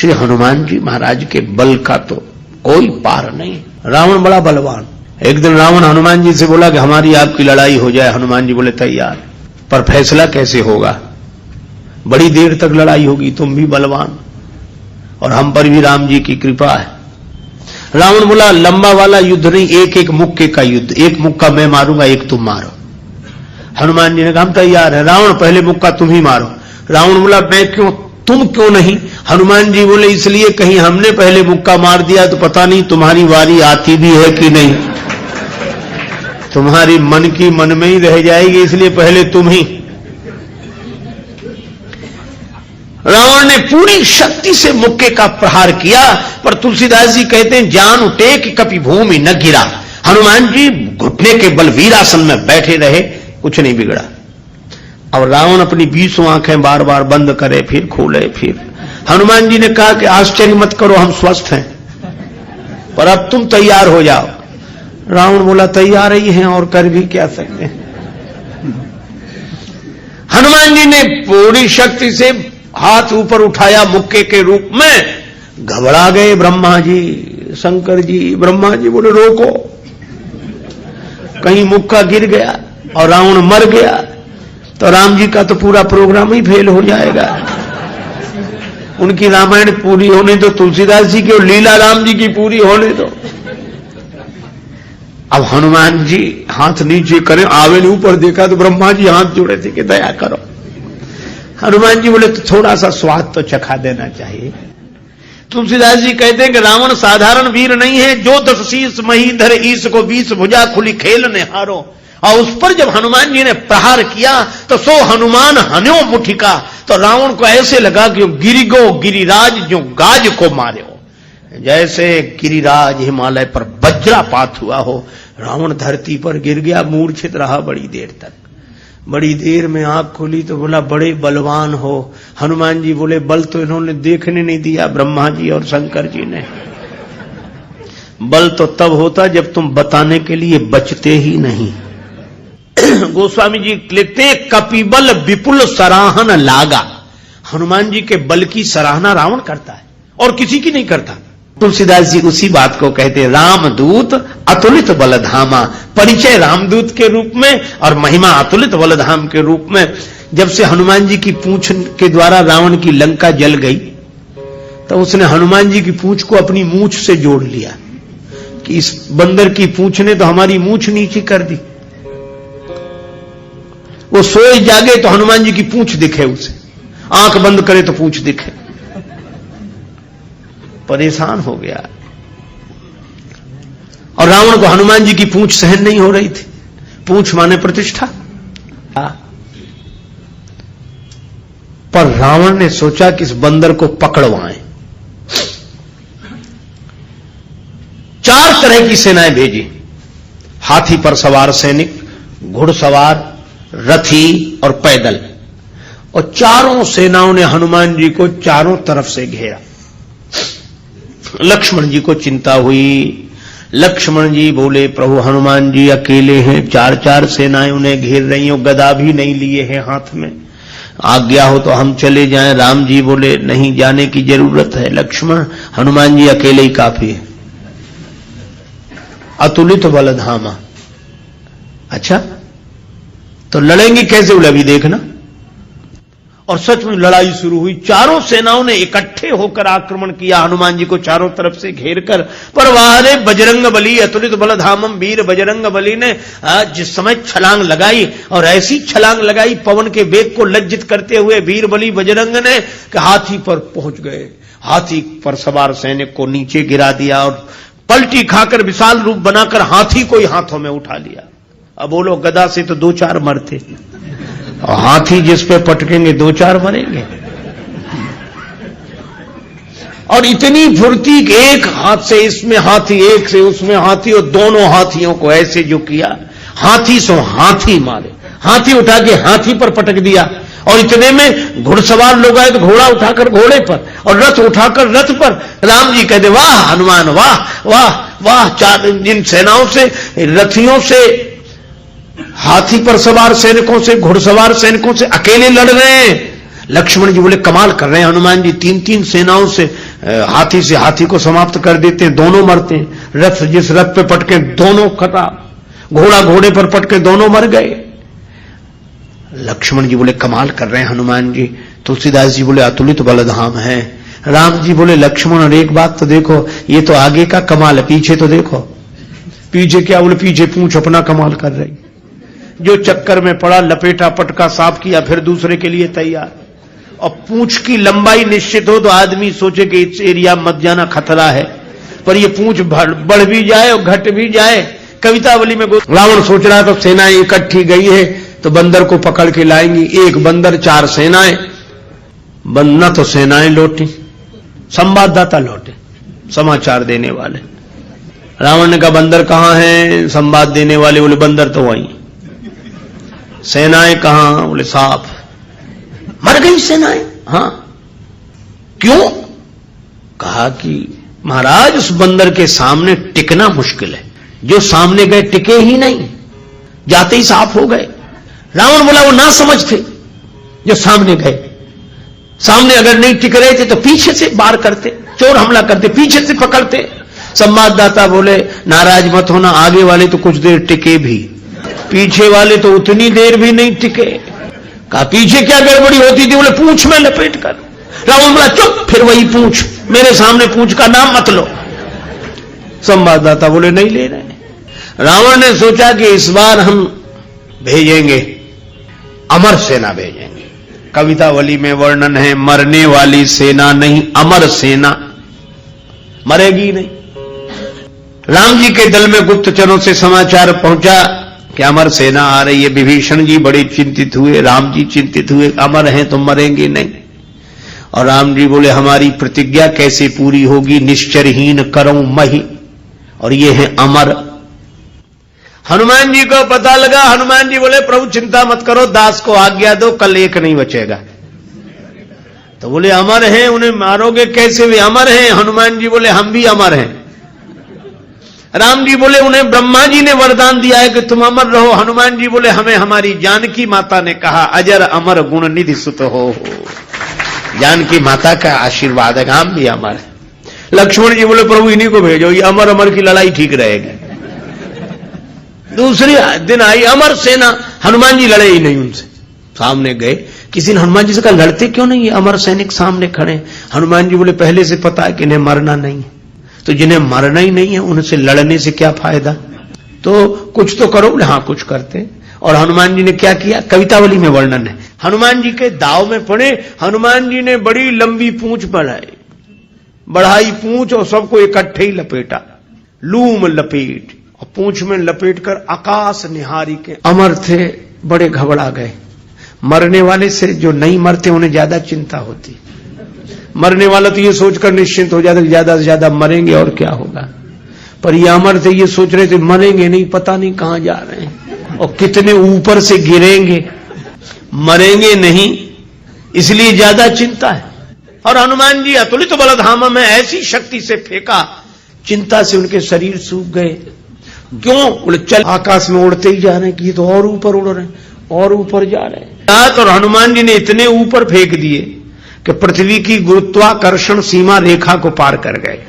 श्री हनुमान जी महाराज के बल का तो कोई पार नहीं। रावण बड़ा बलवान। एक दिन रावण हनुमान जी से बोला कि हमारी आपकी लड़ाई हो जाए। हनुमान जी बोले तैयार, पर फैसला कैसे होगा? बड़ी देर तक लड़ाई होगी, तुम भी बलवान और हम पर भी राम जी की कृपा है। रावण बोला लंबा वाला युद्ध नहीं, एक एक मुक्के का युद्ध, एक मुक्का मैं मारूंगा, एक तुम मारो। हनुमान जी ने कहा हम तैयार है। रावण पहले मुक्का तुम ही मारो। रावण बोला मैं क्यों, तुम क्यों नहीं? हनुमान जी बोले इसलिए कहीं हमने पहले मुक्का मार दिया तो पता नहीं तुम्हारी वारी आती भी है कि नहीं, तुम्हारी मन की मन में ही रह जाएगी, इसलिए पहले तुम ही। रावण ने पूरी शक्ति से मुक्के का प्रहार किया, पर तुलसीदास जी कहते हैं जान उठे कि कभी भूमि न गिरा। हनुमान जी घुटने के बल वीरासन में बैठे रहे, कुछ नहीं बिगड़ा। और रावण अपनी 20 आंखें बार बार बंद करे, फिर खोले, फिर हनुमान जी ने कहा कि आश्चर्य मत करो, हम स्वस्थ हैं, पर अब तुम तैयार हो जाओ। रावण बोला तैयार ही हैं और कर भी क्या सकते हैं। हनुमान जी ने पूरी शक्ति से हाथ ऊपर उठाया मुक्के के रूप में। घबरा गए ब्रह्मा जी, शंकर जी। ब्रह्मा जी बोले रोको, कहीं मुक्का गिर गया और रावण मर गया तो राम जी का तो पूरा प्रोग्राम ही फेल हो जाएगा। उनकी रामायण पूरी होने दो, तुलसीदास जी की और लीला राम जी की पूरी होने दो। अब हनुमान जी हाथ नीचे करें, आवे ने ऊपर देखा तो ब्रह्मा जी हाथ जोड़े थे कि दया करो। हनुमान जी बोले तो थोड़ा सा स्वाद तो चखा देना चाहिए। तुलसीदास जी कहते हैं कि रावण साधारण वीर नहीं है, जो 10 शीश महीधर ईश को 20 भुजा खुली खेल ने हारो। और उस पर जब हनुमान जी ने प्रहार किया तो सो हनुमान हन्यो मुठिका, तो रावण को ऐसे लगा कि गिरिगो गिरिराज जो गाज को मारे हो, जैसे गिरिराज हिमालय पर वज्रापात हुआ हो। रावण धरती पर गिर गया, मूर्छित रहा बड़ी देर तक। बड़ी देर में आंख खोली तो बोला बड़े बलवान हो। हनुमान जी बोले बल तो इन्होंने देखने नहीं दिया, ब्रह्मा जी और शंकर जी ने। बल तो तब होता जब तुम बताने के लिए बचते ही नहीं। गोस्वामी जी लिखते हैं कपिबल विपुल सराहन लागा। हनुमान जी के बल की सराहना रावण करता है और किसी की नहीं करता। तुलसीदास जी उसी बात को कहते हैं रामदूत अतुलित बलधामा। परिचय रामदूत के रूप में और महिमा अतुलित बलधाम के रूप में। जब से हनुमान जी की पूंछ के द्वारा रावण की लंका जल गई तो उसने हनुमान जी की पूंछ को अपनी मूंछ से जोड़ लिया कि इस बंदर की पूंछ ने तो हमारी मूंछ नीची कर दी। वो सोए जागे तो हनुमान जी की पूंछ दिखे उसे, आंख बंद करे तो पूंछ दिखे। परेशान हो गया। और रावण को हनुमान जी की पूंछ सहन नहीं हो रही थी। पूंछ माने प्रतिष्ठा। पर रावण ने सोचा कि इस बंदर को पकड़वाएं। 4 तरह की सेनाएं भेजी। हाथी पर सवार सैनिक, घुड़सवार, रथी और पैदल। और चारों सेनाओं ने हनुमान जी को चारों तरफ से घेरा। लक्ष्मण जी को चिंता हुई। लक्ष्मण जी बोले प्रभु हनुमान जी अकेले हैं, 4 सेनाएं उन्हें घेर रही हो, गदा भी नहीं लिए हैं हाथ में, आज्ञा हो तो हम चले जाएं। राम जी बोले नहीं, जाने की जरूरत है लक्ष्मण, हनुमान जी अकेले ही काफी है। अतुलित बलधामा। अच्छा तो लड़ेंगे कैसे? बोले अभी देखना। और सच में लड़ाई शुरू हुई। चारों सेनाओं ने इकट्ठे होकर आक्रमण किया हनुमान जी को चारों तरफ से घेरकर। पर वारे बजरंग बली अतुलित बलधामम, वीर बजरंग बली ने जिस समय छलांग लगाई और ऐसी छलांग लगाई पवन के वेग को लज्जित करते हुए वीर बली बजरंग ने कि हाथी पर पहुंच गए। हाथी पर सवार सैनिक को नीचे गिरा दिया और पलटी खाकर विशाल रूप बनाकर हाथी को ही हाथों में उठा लिया। अब बोलो गदा से तो 2-4 मरते और हाथी जिस पे पटकेंगे 2-4 मरेंगे। और इतनी फुर्ती कि एक हाथ से इसमें हाथी, एक से उसमें हाथी, और दोनों हाथियों को ऐसे जो किया, हाथी सो हाथी मारे। हाथी उठा के हाथी पर पटक दिया। और इतने में घुड़सवार लोग आए तो घोड़ा उठाकर घोड़े पर और रथ उठाकर रथ पर। राम जी कहते वाह हनुमान वाह वाह वाह। 4 जिन सेनाओं से, रथियों से, हाथी पर सवार सैनिकों से, घुड़सवार सैनिकों से अकेले लड़ रहे हैं, लक्ष्मण जी बोले कमाल कर रहे हैं हनुमान जी, 3-3 सेनाओं से हाथी को समाप्त कर देते हैं, दोनों मरते हैं। रथ जिस रथ पे पटके दोनों खराब, घोड़ा घोड़े पर पटके दोनों मर गए। लक्ष्मण जी बोले कमाल कर रहे हैं हनुमान जी। तुलसीदास जी बोले अतुलित बलधाम है। राम जी बोले लक्ष्मण और एक बात तो देखो, ये तो आगे का कमाल है, पीछे तो देखो। पीछे क्या? बोले पीछे पूंछ अपना कमाल कर रही। जो चक्कर में पड़ा, लपेटा पटका साफ किया, फिर दूसरे के लिए तैयार। और पूंछ की लंबाई निश्चित हो तो आदमी सोचे कि इस एरिया मत जाना, खतरा है, पर ये पूंछ बढ़ भी जाए और घट भी जाए। कवितावली में रावण सोच रहा था सेनाएं इकट्ठी गई है तो बंदर को पकड़ के लाएंगी। एक बंदर 4 सेनाएं, न तो सेनाएं लौटी, संवाददाता लौटे, समाचार देने वाले। रावण ने कहा बंदर कहां है? संवाद देने वाले बोले बंदर तो वहीं। सेनाएं कहां? बोले साफ मर गई सेनाएं। हां, क्यों? कहा कि महाराज उस बंदर के सामने टिकना मुश्किल है, जो सामने गए टिके ही नहीं, जाते ही साफ हो गए। रावण बोला वो ना समझते जो सामने गए, सामने अगर नहीं टिक रहे थे तो पीछे से वार करते, चोर हमला करते, पीछे से पकड़ते। संवाददाता बोले नाराज मत होना, आगे वाले तो कुछ देर टिके भी, पीछे वाले तो उतनी देर भी नहीं टिके। कहा पीछे क्या गड़बड़ी होती थी? बोले पूंछ में लपेट कर। रावण बोला चुप, फिर वही पूंछ, मेरे सामने पूंछ का नाम मत लो। संवाददाता बोले नहीं ले रहे। रावण ने सोचा कि इस बार हम भेजेंगे, अमर सेना भेजेंगे। कवितावली में वर्णन है मरने वाली सेना नहीं, अमर सेना, मरेगी नहीं। राम जी के दल में गुप्तचरों से समाचार पहुंचा कि अमर सेना आ रही है। विभीषण जी बड़े चिंतित हुए, राम जी चिंतित हुए, अमर हैं तो मरेंगे नहीं। और राम जी बोले हमारी प्रतिज्ञा कैसे पूरी होगी? निश्चरहीन करऊं मही, और ये है अमर। हनुमान जी को पता लगा। हनुमान जी बोले प्रभु चिंता मत करो, दास को आज्ञा दो, कल एक नहीं बचेगा। तो बोले अमर हैं, उन्हें मारोगे कैसे? वे अमर हैं। हनुमान जी बोले हम भी अमर हैं। राम जी बोले उन्हें ब्रह्मा जी ने वरदान दिया है कि तुम अमर रहो। हनुमान जी बोले हमें हमारी जानकी माता ने कहा अजर अमर गुण निधि सुत हो। जानकी माता का आशीर्वाद है, हम भी अमर है। लक्ष्मण जी बोले प्रभु इन्हीं को भेजो, ये अमर अमर की लड़ाई ठीक रहेगी। दूसरी दिन आई अमर सेना, हनुमान जी लड़े ही नहीं उनसे। सामने गए, किसी ने हनुमान जी से कहा लड़ते क्यों नहीं, अमर सैनिक सामने खड़े। हनुमान जी बोले पहले से पता है कि इन्हें मरना नहीं है, तो जिन्हें मरना ही नहीं है उनसे लड़ने से क्या फायदा, तो कुछ तो करो। बोले हाँ कुछ करते। और हनुमान जी ने क्या किया? कवितावली में वर्णन है। हनुमान जी के दाव में पड़े, हनुमान जी ने बड़ी लंबी पूंछ बढ़ाई पूंछ और सबको इकट्ठे ही लपेटा, लूम लपेट, और पूंछ में लपेट कर आकाश निहारी के अमर थे, बड़े घबरा गए। मरने वाले से जो नहीं मरते उन्हें ज्यादा चिंता होती, मरने वाला तो ये सोचकर निश्चिंत हो जाता कि ज्यादा से ज्यादा मरेंगे और क्या होगा, पर ये अमर थे, ये सोच रहे थे मरेंगे नहीं, पता नहीं कहां जा रहे हैं और कितने ऊपर से गिरेंगे, मरेंगे नहीं, इसलिए ज्यादा चिंता है। और हनुमान जी अतुलित बलधाम में ऐसी शक्ति से फेंका, चिंता से उनके शरीर सूख गए। क्यों? बोले चल आकाश में उड़ते ही जा रहे हैं कि ये तो और ऊपर उड़ रहे हैं और ऊपर जा रहे हैं। और हनुमान जी ने इतने ऊपर फेंक दिए कि पृथ्वी की गुरुत्वाकर्षण सीमा रेखा को पार कर गए।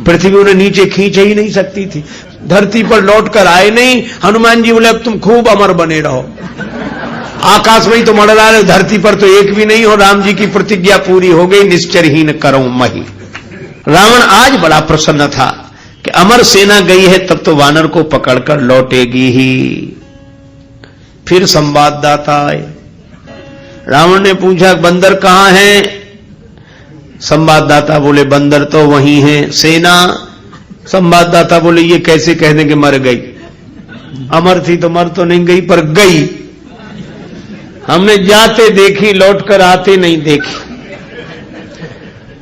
पृथ्वी उन्हें नीचे खींच ही नहीं सकती थी, धरती पर लौट कर आए नहीं। हनुमान जी बोले अब तुम खूब अमर बने रहो, आकाश में ही तो मंडरा रहे, धरती पर तो एक भी नहीं हो। राम जी की प्रतिज्ञा पूरी हो गई, निश्चरहीन करऊं मही। रावण आज बड़ा प्रसन्न था कि अमर सेना गई है, तब तो वानर को पकड़कर लौटेगी ही। फिर संवाददाता आए, रावण ने पूछा बंदर कहां है? संवाददाता बोले बंदर तो वहीं है। सेना? संवाददाता बोले ये कैसे कह दें कि मर गई, अमर थी तो मर तो नहीं गई पर गई, हमने जाते देखी लौटकर आते नहीं देखी।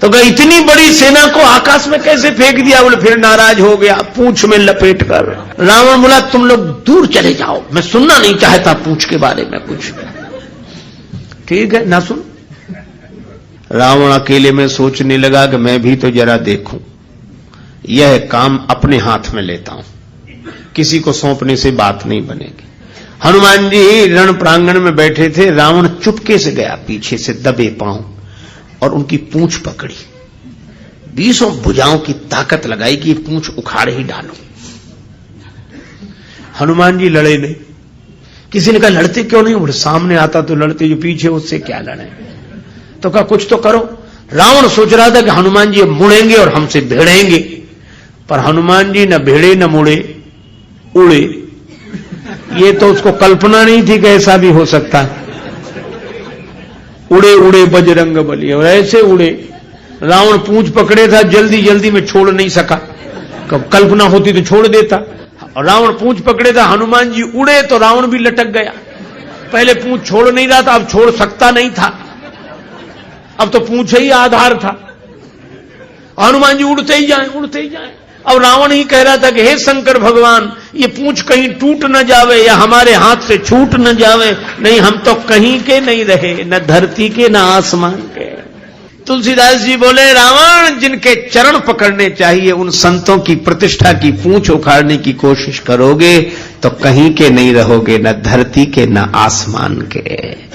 तो कहा इतनी बड़ी सेना को आकाश में कैसे फेंक दिया? बोले फिर नाराज हो गया, पूंछ में लपेट कर। रावण बोला तुम लोग दूर चले जाओ, मैं सुनना नहीं चाहता पूंछ के बारे में कुछ। ठीक है ना सुन। रावण अकेले में सोचने लगा कि मैं भी तो जरा देखूं, यह काम अपने हाथ में लेता हूं, किसी को सौंपने से बात नहीं बनेगी। हनुमान जी रण प्रांगण में बैठे थे, रावण चुपके से गया पीछे से दबे पांव और उनकी पूंछ पकड़ी, 20 भुजाओं की ताकत लगाई कि पूंछ उखाड़ ही डालो। हनुमान जी लड़े नहीं। किसी ने कहा लड़ते क्यों नहीं? बोले सामने आता तो लड़ते, जो पीछे उससे क्या लड़े। तो कहा कुछ तो करो। रावण सोच रहा था कि हनुमान जी मुड़ेंगे और हमसे भिड़ेंगे, पर हनुमान जी न भिड़े न मुड़े, उड़े। ये तो उसको कल्पना नहीं थी कि ऐसा भी हो सकता। उड़े उड़े बजरंग बली, और ऐसे उड़े। रावण पूंछ पकड़े था, जल्दी जल्दी में छोड़ नहीं सका। कल्पना होती तो छोड़ देता। रावण पूंछ पकड़े था, हनुमान जी उड़े तो रावण भी लटक गया। पहले पूंछ छोड़ नहीं रहा था, अब छोड़ सकता नहीं था, अब तो पूंछ ही आधार था। हनुमान जी उड़ते ही जाए, उड़ते ही जाए। अब रावण ही कह रहा था कि हे शंकर भगवान, ये पूंछ कहीं टूट न जावे या हमारे हाथ से छूट न जावे। नहीं, हम तो कहीं के नहीं रहे, न धरती के न आसमान के। तुलसीदास जी बोले, रावण जिनके चरण पकड़ने चाहिए, उन संतों की प्रतिष्ठा की पूंछ उखाड़ने की कोशिश करोगे तो कहीं के नहीं रहोगे, न धरती के न आसमान के।